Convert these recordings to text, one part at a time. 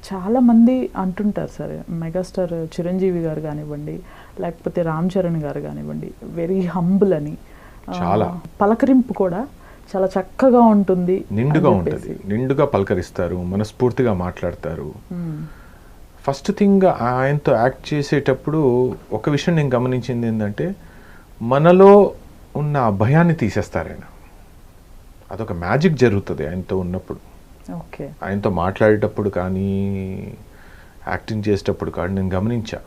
చాలామంది అంటుంటారు sir, megastar Chiranjeevi గారు కానివ్వండి, లేకపోతే రామ్ చరణ్ గారు కానివ్వండి, వెరీ హంబుల్ అని. చాలా పలకరింపు కూడా చాలా చక్కగా ఉంటుంది, నిండుగా ఉంటుంది, నిండుగా పలకరిస్తారు, మనస్ఫూర్తిగా మాట్లాడతారు. ఫస్ట్ థింగ్ ఆయనతో యాక్ట్ చేసేటప్పుడు ఒక విషయం నేను గమనించింది ఏంటంటే, మనలో ఉన్న ఆ భయాన్ని తీసేస్తారు ఆయన. అదొక మ్యాజిక్ జరుగుతుంది ఆయనతో ఉన్నప్పుడు. ఓకే, ఆయనతో మాట్లాడేటప్పుడు కానీ యాక్టింగ్ చేసేటప్పుడు కానీ నేను గమనించా.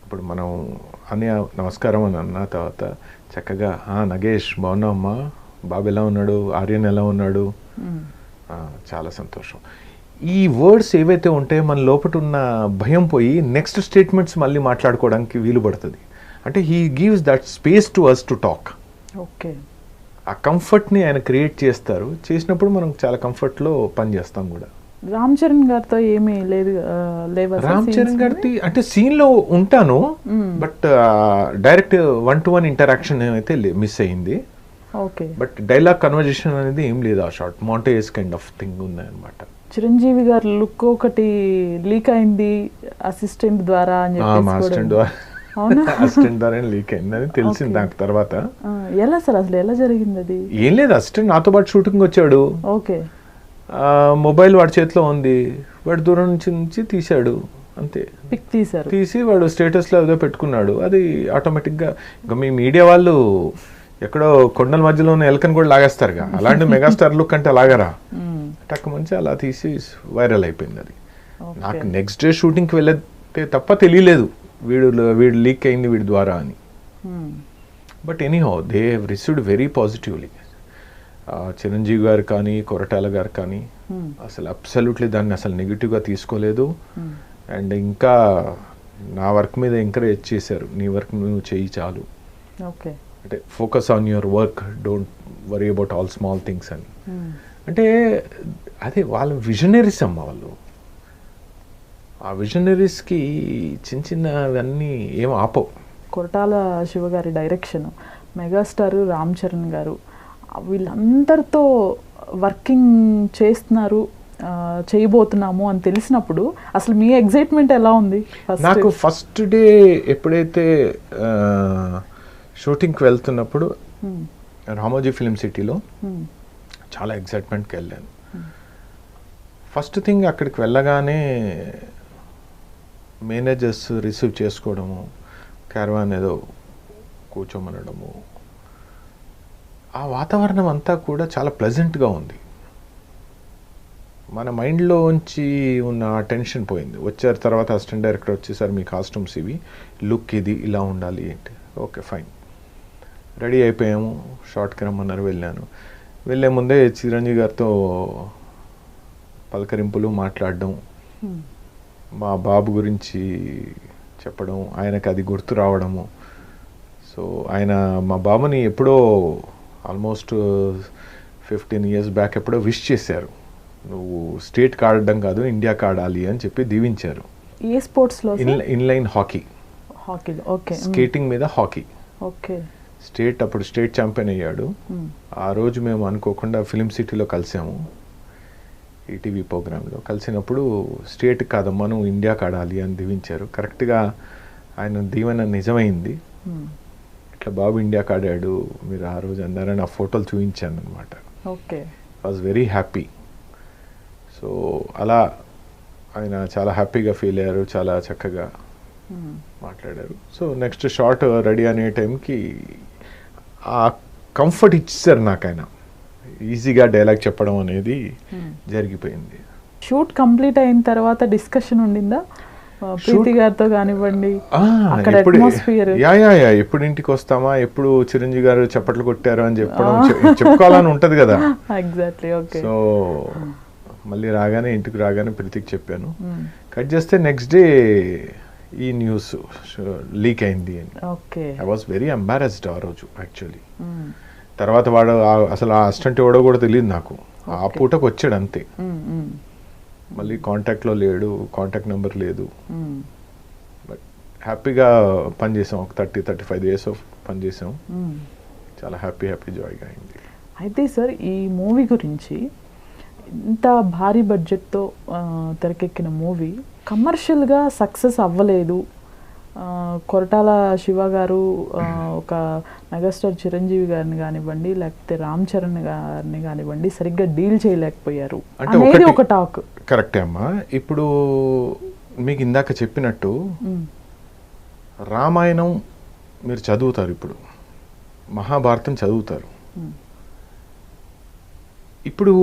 ఇప్పుడు మనం అనే నమస్కారం అని అన్న తర్వాత చక్కగా నగేష్ బాగున్నావమ్మా, బాబు ఎలా ఉన్నాడు, ఆర్యన్ ఎలా ఉన్నాడు, చాలా సంతోషం. ఈ వర్డ్స్ ఏవైతే ఉంటాయో మన లోపల ఉన్న భయం పోయి నెక్స్ట్ స్టేట్మెంట్స్ మళ్ళీ మాట్లాడుకోవడానికి వీలు పడుతుంది. అంటే he gives that space to us to talk. Okay, ఆ కంఫర్ట్ని ఆయన క్రియేట్ చేస్తారు. చేసినప్పుడు మనం చాలా కంఫర్ట్లో పని చేస్తాం కూడా. రామ్ చరణ్ గారితో ఏమీ లేదు, రామ్ చరణ్ గారి అంటే సీన్లో ఉంటాను, బట్ డైరెక్ట్ 1-to-1 ఇంటరాక్షన్ అయితే మిస్ అయింది. ఓకే, బట్ డైలాగ్ కన్వర్జేషన్ అనేది ఏం లేదు. ఆ short montage kind of thing ఉందన్నమాట. చిరంజీవి గారి లుక్ ఒకటి లీక్ అయింది అసిస్టెంట్ ద్వారా అని అసిస్టెంట్ ద్వారా లీక్ అయిందని తెలిసింది దాని తర్వాత. ఎలా సార్, అసలు ఎలా జరిగింది అది? ఏం లేదు, అసిస్టెంట్ నాతో పాటు షూటింగ్ వచ్చాడు. ఓకే, మొబైల్ వాడి చేతిలో ఉంది, వాడు దూరం నుంచి తీశాడు అంతే. పిక్ తీశారు, తీసి వాడు స్టేటస్లో ఏదో పెట్టుకున్నాడు. అది ఆటోమేటిక్గా ఇంకా మీ మీడియా వాళ్ళు ఎక్కడో కొండల మధ్యలో ఉన్న ఎలకని కూడా లాగేస్తారుగా, అలాంటి మెగాస్టార్ లుక్ అంటే లాగరా, టక్ మంచి అలా తీసి వైరల్ అయిపోయింది అది. నాకు నెక్స్ట్ డే షూటింగ్కి వెళ్ళే తప్ప తెలియలేదు వీడు లీక్ అయింది వీడి ద్వారా అని. But anyhow they have received very positively. Chiranjeevi గారు కానీ కొరటాల గారు కానీ అసలు అబ్సల్యూట్లీ దాన్ని అసలు నెగిటివ్గా తీసుకోలేదు. అండ్ ఇంకా నా వర్క్ మీద ఎంకరేజ్ చేశారు, నీ వర్క్ నువ్వు చెయ్యి చాలు, ఓకే, అంటే focus on your work, don't worry about all small things అని. అంటే అదే వాళ్ళ విజనరీస్ అమ్మ వాళ్ళు. ఆ విజనరీస్కి చిన్న చిన్నవన్నీ ఏం ఆపవు. కొరటాల శివ గారి డైరెక్షన్, మెగాస్టార్ రామ్ చరణ్ గారు వీళ్ళందరితో వర్కింగ్ చేస్తున్నారు, చేయబోతున్నాము అని తెలిసినప్పుడు అసలు మీ ఎగ్జైట్మెంట్ ఎలా ఉంది? నాకు ఫస్ట్ డే ఎప్పుడైతే షూటింగ్కి వెళ్తున్నప్పుడు రామోజీ ఫిలిం సిటీలో చాలా ఎగ్జైట్మెంట్కి వెళ్ళాను. ఫస్ట్ థింగ్ అక్కడికి వెళ్ళగానే మేనేజర్స్ రిసీవ్ చేసుకోవడము, క్యారవాన్ ఏదో కూర్చోమనడము, ఆ వాతావరణం అంతా కూడా చాలా ప్లెజెంట్గా ఉంది. మన మైండ్లోంచి ఉన్న టెన్షన్ పోయింది. వచ్చారు తర్వాత అసిస్టెంట్ డైరెక్టర్ వచ్చేసారు, మీ కాస్ట్యూమ్స్ ఇవి, లుక్ ఇది, ఇలా ఉండాలి ఏంటి, ఓకే ఫైన్, రెడీ అయిపోయాము. షార్ట్కి రమ్మన్నారు, వెళ్ళాను. వెళ్ళే ముందే చిరంజీవి గారితో పలకరింపులు, మాట్లాడడం, మా బాబు గురించి చెప్పడం, ఆయనకు అది గుర్తు రావడము. సో ఆయన మా బాబుని ఎప్పుడో ఆల్మోస్ట్ 15 years బ్యాక్ ఎప్పుడో విష్ చేశారు, నువ్వు స్టేట్కి ఆడడం కాదు ఇండియాకి ఆడాలి అని చెప్పి దీవించారు. ఏ స్పోర్ట్స్లో? Inline hockey. హాకీలో, ఓకే. స్కేటింగ్ మీద హాకీ. ఓకే. అప్పుడు స్టేట్ ఛాంపియన్ అయ్యాడు. ఆ రోజు మేము అనుకోకుండా ఫిలిం సిటీలో కలిసాము, ఈటీవీ ప్రోగ్రాంలో. కలిసినప్పుడు స్టేట్ కాదమ్మా నువ్వు ఇండియాకి ఆడాలి అని దీవించారు. కరెక్ట్గా ఆయన దీవెన నిజమైంది. ఇట్లా బాబు ఇండియాకి ఆడాడు మీరు ఆ రోజు అన్నారని ఆ ఫోటోలు చూపించాను అనమాట. Okay, was very happy. So అలా ఆయన చాలా హ్యాపీగా ఫీల్ అయ్యారు, చాలా చక్కగా మాట్లాడారు. సో నెక్స్ట్ షార్ట్ రెడీ అనే టైంకి ఆ కంఫర్ట్ ఇచ్చారు నాకు ఆయన. ఈజీగా డైలాగ్ చెప్పడం అనేది జరిగిపోయింది. షూట్ కంప్లీట్ అయిన తర్వాత డిస్కషన్ ఉండిందా ప్రీతి గారితో కానివ్వండి? ఎప్పుడు ఇంటికి వస్తామా, ఎప్పుడు చిరంజీవి గారు చప్పట్లు కొట్టారు అని చెప్పుకోవాలని ఉంటది కదా. ఎగ్జాక్ట్లీ. ఓకే. సో మళ్ళీ రాగానే ఇంటికి రాగానే ప్రీతికి చెప్పాను. కట్ చేస్తే నెక్స్ట్ డే ఈ న్యూస్ లీక్ అయింది అని. ఐ వాజ్ వెరీ ఎంబారస్డ్ ఆ రోజు యాక్చువల్లీ. తర్వాత వాడు అసలు ఆ అసిస్టెంట్ ఎవడో కూడా తెలియదు నాకు. ఆ పూటకు వచ్చాడు అంతే. మళ్ళీ కాంటాక్ట్లో లేడు, కాంటాక్ట్ నెంబర్ లేదు. బట్ హ్యాపీగా పనిచేసాం. ఒక 30-35 days ఆఫ్ పనిచేసాం. చాలా హ్యాపీ జాయ్గా అయింది. అయితే సార్ ఈ మూవీ గురించి ఇంత భారీ బడ్జెట్తో తెరకెక్కిన మూవీ కమర్షియల్గా సక్సెస్ అవ్వలేదు. కొరటాల శివ గారు ఒక మెగాస్టార్ చిరంజీవి గారిని కానివ్వండి, లేకపోతే రామ్ చరణ్ గారిని కానివ్వండి సరిగ్గా డీల్ చేయలేకపోయారు అనేది ఒక టాక్. కరెక్టే అమ్మా. ఇప్పుడు మీకు ఇందాక చెప్పినట్టు రామాయణం మీరు చదువుతారు, ఇప్పుడు మహాభారతం చదువుతారు. ఇప్పుడు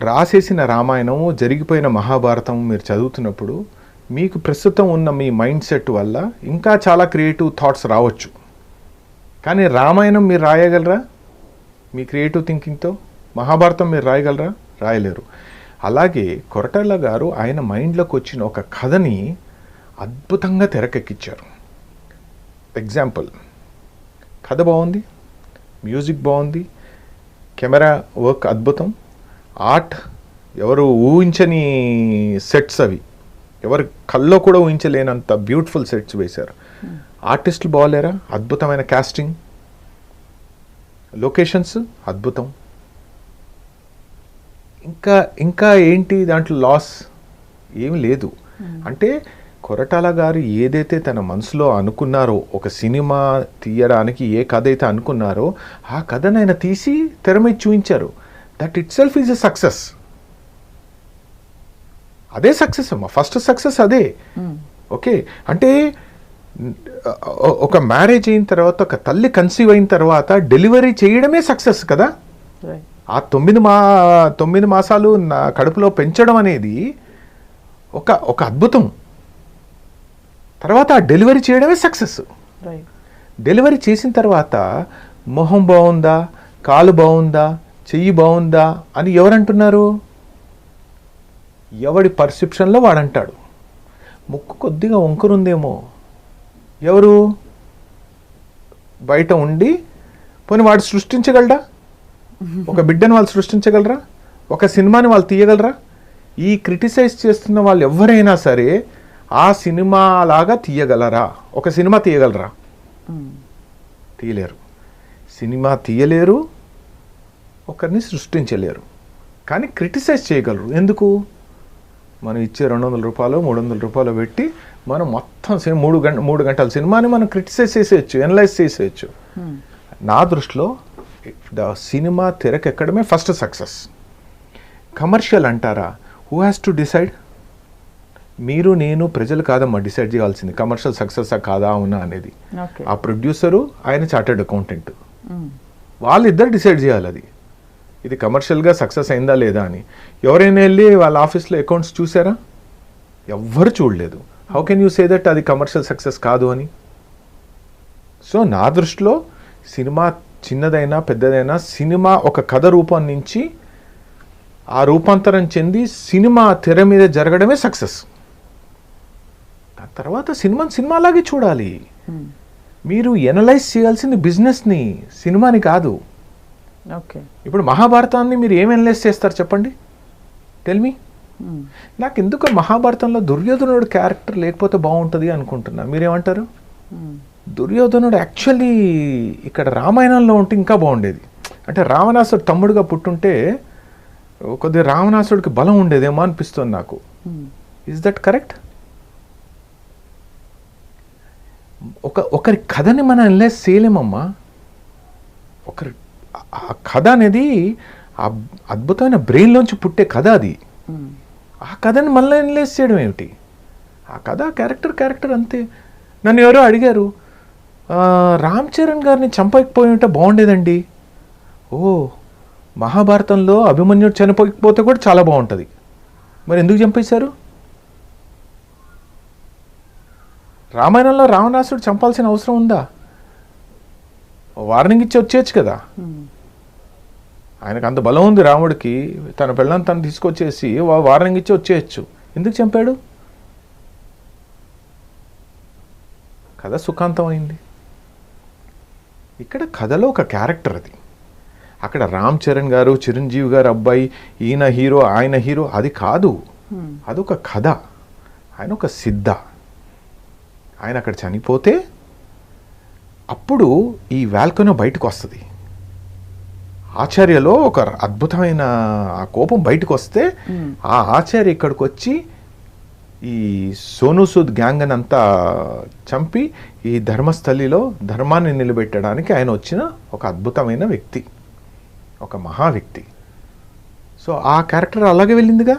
రాసేసిన రామాయణం, జరిగిపోయిన మహాభారతం మీరు చదువుతున్నప్పుడు మీకు ప్రస్తుతం ఉన్న మీ మైండ్ సెట్ వల్ల ఇంకా చాలా క్రియేటివ్ థాట్స్ రావచ్చు. కానీ రామాయణం మీరు రాయగలరా మీ క్రియేటివ్ థింకింగ్తో? మహాభారతం మీరు రాయగలరా? రాయలేరు. అలాగే కొరటాల గారు ఆయన మైండ్లోకి వచ్చిన ఒక కథని అద్భుతంగా తెరకెక్కించారు. ఎగ్జాంపుల్, కథ బాగుంది, మ్యూజిక్ బాగుంది, కెమెరా వర్క్ అద్భుతం, ఆర్ట్ ఎవరు ఊహించని సెట్స్, అవి ఎవరు కల్లో కూడా ఊహించలేనంత బ్యూటిఫుల్ సెట్స్ వేశారు. ఆర్టిస్టులు బాగోలేరా? అద్భుతమైన కాస్టింగ్, లొకేషన్స్ అద్భుతం. ఇంకా ఏంటి దాంట్లో లాస్? ఏమి లేదు. అంటే కొరటాల గారు ఏదైతే తన మనసులో అనుకున్నారో, ఒక సినిమా తీయడానికి ఏ కథ అయితే అనుకున్నారో ఆ కథను ఆయన తీసి తెర మీద చూపించారు. That it self is a success. అదే సక్సెస్ అమ్మా, ఫస్ట్ సక్సెస్ అదే. ఓకే, అంటే ఒక మ్యారేజ్ అయిన తర్వాత, ఒక తల్లి కన్సీవ్ అయిన తర్వాత డెలివరీ చేయడమే సక్సెస్ కదా. ఆ 9 మాసాలు నా కడుపులో పెంచడం అనేది ఒక అద్భుతం. తర్వాత ఆ డెలివరీ చేయడమే సక్సెస్. డెలివరీ చేసిన తర్వాత మొహం బాగుందా, కాలు బాగుందా, చెయ్యి బాగుందా అని ఎవరంటున్నారు? ఎవడి పర్సెప్షన్లో వాడంటాడు. ముక్కు కొద్దిగా వంకరుందేమో, ఎవరు బయట ఉండి పోనీ వాడు సృష్టించగలరా? ఒక బిడ్డను వాళ్ళు సృష్టించగలరా? ఒక సినిమాని వాళ్ళు తీయగలరా? ఈ క్రిటిసైజ్ చేస్తున్న వాళ్ళు ఎవరైనా సరే ఆ సినిమా లాగా తీయగలరా? ఒక సినిమా తీయగలరా? తీయలేరు. సినిమా తీయలేరు, ఒకరిని సృష్టించలేరు. కానీ క్రిటిసైజ్ చేయగలరు. ఎందుకు? మనం ఇచ్చే 200 రూపాయలు 300 రూపాయలు పెట్టి మనం మొత్తం 3 గంటల సినిమాని మనం క్రిటిసైజ్ చేసేయచ్చు, ఎనలైజ్ చేసేయచ్చు. నా దృష్టిలో సినిమా తెరకెక్కడమే ఫస్ట్ సక్సెస్. కమర్షియల్ అంటారా? Who has to decide? మీరు నేను ప్రజలు కాదమ్మా డిసైడ్ చేయాల్సింది కమర్షియల్ సక్సెస్సా కాదా అవునా అనేది. ఆ ప్రొడ్యూసరు, ఆయన చార్టెడ్ అకౌంటెంట్, వాళ్ళిద్దరు డిసైడ్ చేయాలి అది ఇది కమర్షియల్గా సక్సెస్ అయిందా లేదా అని. ఎవరైనా వెళ్ళి వాళ్ళ ఆఫీస్లో అకౌంట్స్ చూసారా? ఎవ్వరు చూడలేదు. How can you say that అది కమర్షియల్ సక్సెస్ కాదు అని? సో నా దృష్టిలో సినిమా చిన్నదైనా పెద్దదైనా, సినిమా ఒక కథ రూపం నుంచి ఆ రూపాంతరం చెంది సినిమా తెర మీద జరగడమే సక్సెస్. దాని తర్వాత సినిమాలాగే చూడాలి. మీరు ఎనలైజ్ చేయాల్సింది బిజినెస్ని, సినిమాని కాదు. ఓకే, ఇప్పుడు మహాభారతాన్ని మీరు ఏం ఎనలైజ్ చేస్తారు చెప్పండి, టెల్ మీ. నాకు ఎందుకు మహాభారతంలో దుర్యోధనుడు క్యారెక్టర్ లేకపోతే బాగుంటుంది అనుకుంటున్నా. మీరేమంటారు? దుర్యోధనుడు యాక్చువల్లీ ఇక్కడ రామాయణంలో ఉంటే ఇంకా బాగుండేది. అంటే రావణాసుడు తమ్ముడుగా పుట్టుంటే కొద్దిగా రావణాసుడికి బలం ఉండేదేమో అనిపిస్తుంది నాకు. Is that correct? ఒకరి కథని మనం ఎనలైజ్ చేయలేమమ్మా. ఆ కథ అనేది అద్భుతమైన బ్రెయిన్లోంచి పుట్టే కథ అది. ఆ కథని మళ్ళీ ఎనలైజ్ చేయడం ఏమిటి? ఆ కథ క్యారెక్టర్ అంతే. నన్ను ఎవరో అడిగారు, రామ్ చరణ్ గారిని చంపకపోయి ఉంటే బాగుండేదండి. ఓ, మహాభారతంలో అభిమన్యుడు చనిపోకపోతే కూడా చాలా బాగుంటుంది, మరి ఎందుకు చంపేశారు? రామాయణంలో రావణాసుడు చంపాల్సిన అవసరం ఉందా? వార్నింగ్ ఇచ్చి వచ్చేయచ్చు కదా. ఆయనకు అంత బలం ఉంది రాముడికి, తన పిల్లని తను తీసుకొచ్చేసి వార్నింగ్ ఇచ్చి వచ్చేయచ్చు. ఎందుకు చంపాడు? కథ సుఖాంతమైంది. ఇక్కడ కథలో ఒక క్యారెక్టర్ అది. అక్కడ రామ్ చరణ్ గారు, చిరంజీవి గారు అబ్బాయి, ఈయన హీరో ఆయన హీరో, అది కాదు. అదొక కథ. ఆయన ఒక సిద్ధ. ఆయన అక్కడ చనిపోతే అప్పుడు ఈ వాల్కనో బయటకు వస్తుంది. ఆచార్యలో ఒక అద్భుతమైన ఆ కోపం బయటకు వస్తే ఆ ఆచార్య ఇక్కడికి వచ్చి ఈ సోనూ సూద్ గ్యాంగ్ అని అంతా చంపి ఈ ధర్మస్థలిలో ధర్మాన్ని నిలబెట్టడానికి ఆయన వచ్చిన ఒక అద్భుతమైన వ్యక్తి, ఒక మహా వ్యక్తి. సో ఆ క్యారెక్టర్ అలాగే వెళ్ళిందిగా.